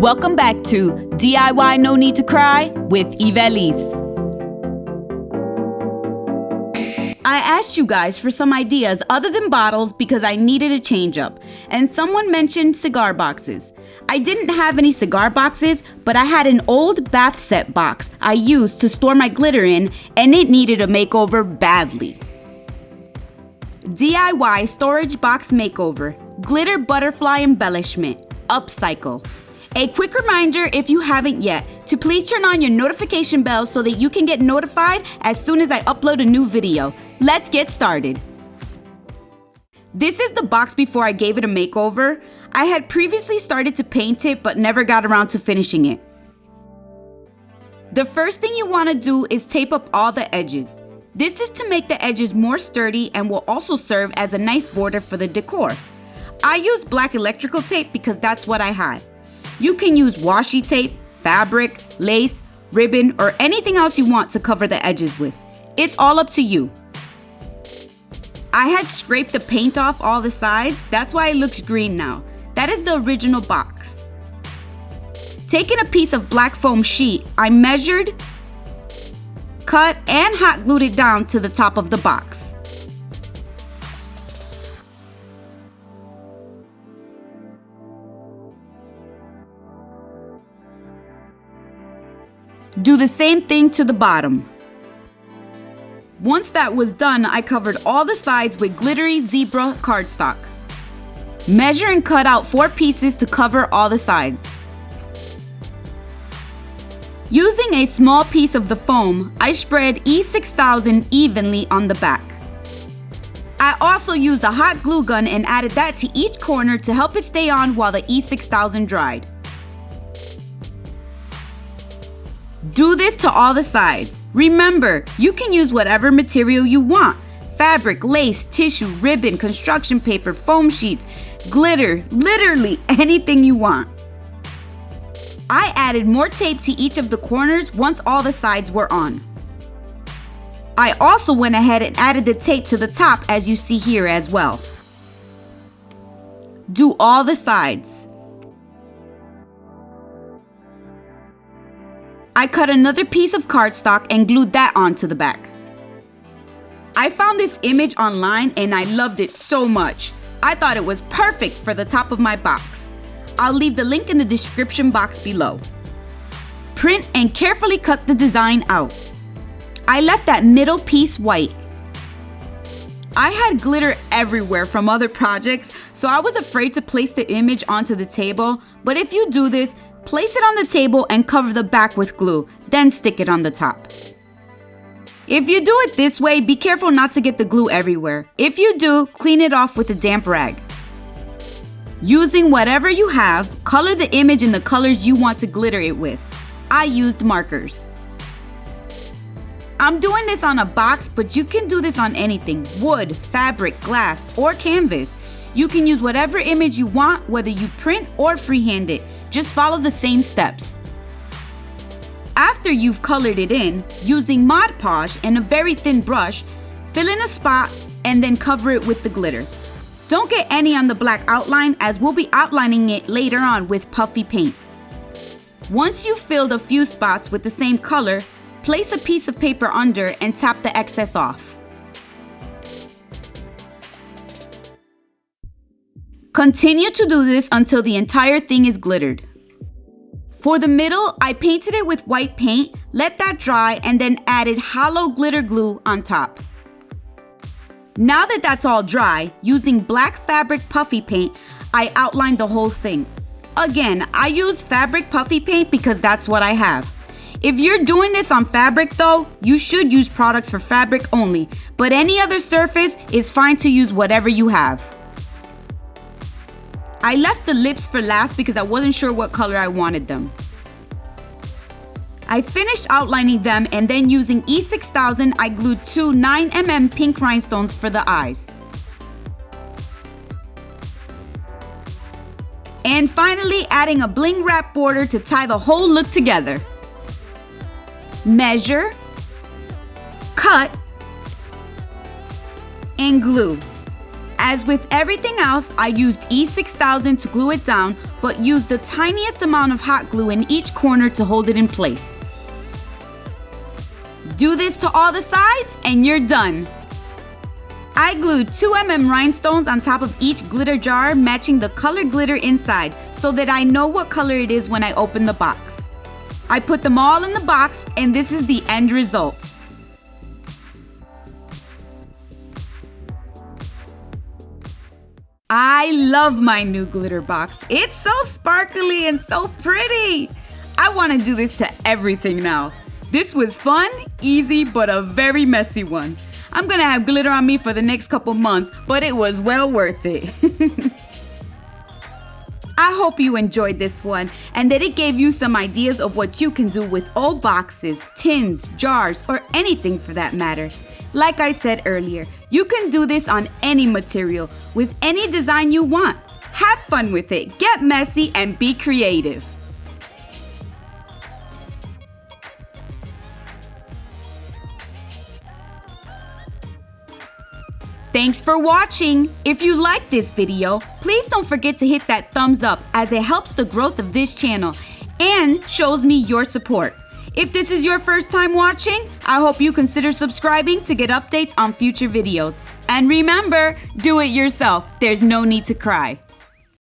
Welcome back to DIY No Need to Cry with Ivelisse. I asked you guys for some ideas other than bottles because I needed a change up, and someone mentioned cigar boxes. I didn't have any cigar boxes, but I had an old bath set box I used to store my glitter in, and it needed a makeover badly. DIY storage box makeover, glitter butterfly embellishment, Upcycle. A quick reminder, if you haven't yet, to please turn on your notification bell so that you can get notified as soon as I upload a new video. Let's get started. This is the box before I gave it a makeover. I had previously started to paint it but never got around to finishing it. The first thing you want to do is tape up all the edges. This is to make the edges more sturdy and will also serve as a nice border for the decor. I used black electrical tape because that's what I had. You can use washi tape, fabric, lace, ribbon, or anything else you want to cover the edges with. It's all up to you. I had scraped the paint off all the sides, that's why it looks green now. That is the original box. Taking a piece of black foam sheet, I measured, cut, and hot glued it down to the top of the box. Do the same thing to the bottom. Once that was done, I covered all the sides with glittery zebra cardstock. Measure and cut out 4 pieces to cover all the sides. Using a small piece of the foam, I spread E6000 evenly on the back. I also used a hot glue gun and added that to each corner to help it stay on while the E6000 dried. Do this to all the sides. Remember, you can use whatever material you want. Fabric, lace, tissue, ribbon, construction paper, foam sheets, glitter, literally anything you want. I added more tape to each of the corners once all the sides were on. I also went ahead and added the tape to the top as you see here as well. Do all the sides. I cut another piece of cardstock and glued that onto the back. I found this image online and I loved it so much. I thought it was perfect for the top of my box. I'll leave the link in the description box below. Print and carefully cut the design out. I left that middle piece white. I had glitter everywhere from other projects, so I was afraid to place the image onto the table, but if you do this, place it on the table and cover the back with glue, then stick it on the top. If you do it this way, be careful not to get the glue everywhere. If you do, clean it off with a damp rag. Using whatever you have, color the image in the colors you want to glitter it with. I used markers. I'm doing this on a box, but you can do this on anything: wood, fabric, glass, or canvas. You can use whatever image you want, whether you print or freehand it. Just follow the same steps. After you've colored it in, using Mod Podge and a very thin brush, fill in a spot and then cover it with the glitter. Don't get any on the black outline, as we'll be outlining it later on with Puffy paint. Once you've filled a few spots with the same color, place a piece of paper under and tap the excess off. Continue to do this until the entire thing is glittered. For the middle, I painted it with white paint, let that dry, and then added hollow glitter glue on top. Now that that's all dry, using black fabric puffy paint, I outlined the whole thing. Again, I used fabric puffy paint because that's what I have. If you're doing this on fabric though, you should use products for fabric only, but any other surface is fine to use whatever you have. I left the lips for last because I wasn't sure what color I wanted them. I finished outlining them, and then using E6000, I glued 2 9mm Pink Rhinestones for the eyes. And finally, adding a bling wrap border to tie the whole look together. Measure, cut, and glue. As with everything else, I used E6000 to glue it down, but used the tiniest amount of hot glue in each corner to hold it in place. Do this to all the sides and you're done. I glued 2 rhinestones on top of each glitter jar, matching the colored glitter inside so that I know what color it is when I open the box. I put them all in the box and this is the end result. I love my new glitter box. It's so sparkly and so pretty. I want to do this to everything now. This was fun, easy, but a very messy one. I'm gonna have glitter on me for the next couple months, but it was well worth it. I hope you enjoyed this one and that it gave you some ideas of what you can do with old boxes, tins, jars, or anything for that matter. Like I said earlier, you can do this on any material with any design you want. Have fun with it, get messy, and be creative. Thanks for watching! If you liked this video, please don't forget to hit that thumbs up as it helps the growth of this channel and shows me your support. If this is your first time watching, I hope you consider subscribing to get updates on future videos. And remember, do it yourself. There's no need to cry.